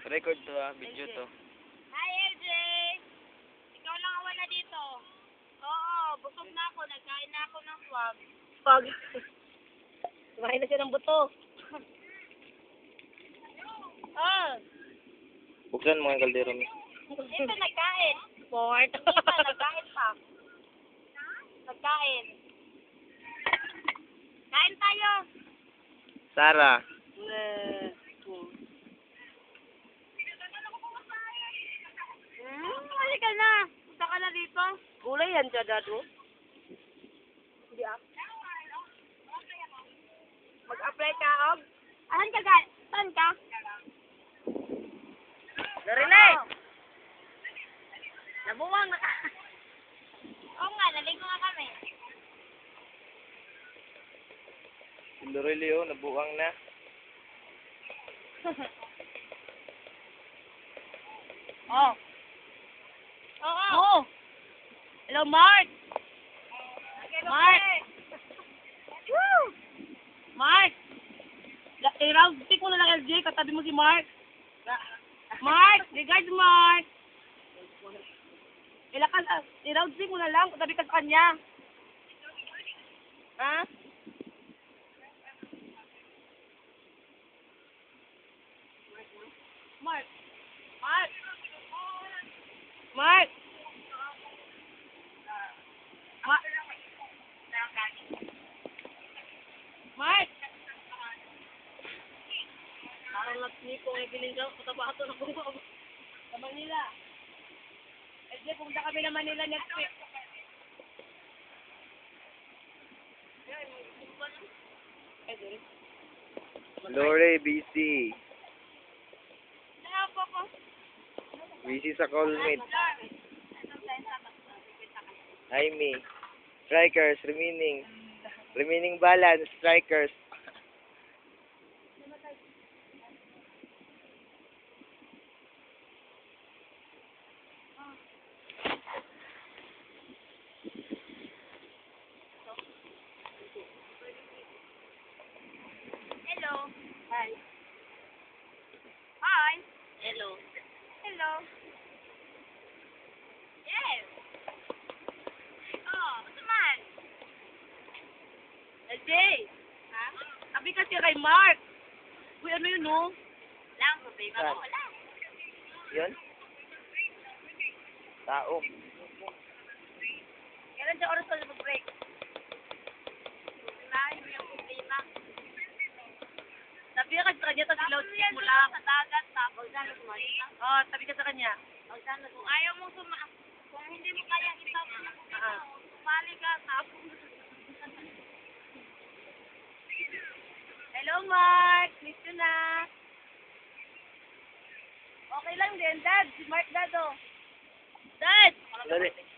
Record to video to. Hi, LJ! Ikaw lang ang wala dito. Oo, busog na ako. Nagkain na ako ng swag. Pag. Kumain na siya ng buto. Oh, Buksan mo yung kaldero mo. ito nagkain. Sport. Ito, nagkain pa. Nagkain. Kain tayo. Sarah. Halika na. Punta ka na dito. Gulay yan siya, Dado. Hindi ah. Mag-apply ka, Og. Ahan ka, guys? Saan ka? Narinig! Nabuwang na ka. Oo nga, naligo nga kami. Lorelio, nabuang na. Oh. Oo. Oh. Hello, Mark. Mark. Woo! Mark. I-round pick mo na lang, LJ. Katabi mo si Mark. Mark. Regard, Mark. I-round pick mo na lang. Katabi ka sa kanya. Ha? Mark. Mark. Mark. Mark. Parang nagnipo ang ibiling ka. Katabato na kung sa Manila. Eh, di, pumunta kami na Manila next week. Lore, busy. Nakapo ko. Busy sa callmate. Jaime. Strikers, remaining. Remaining balance, strikers. Hello. Hi. Hi. Hello. Hello. Yes. Oh, ano man? LJ. Ha? Sabi kasi kay Mark. Uy, ano yun, no? Lang, problema mo. Wala. Yun? Tao. Kailan siya oras pa mag-break? Unahin mo yung problema. Sabi ka sa kanya, tapos ilaw Yan, mo lang. sa dagat, tapos sana sumali ka. Oh, sabi ka sa kanya. Pag sana, kung ayaw mong kung hindi mo kayang itapon ang problema mo, sumali ka, tapos. Hello, Mark. Miss you na. Okay lang din, Dad. Si Mark, Dad, oh. Dad! Dali.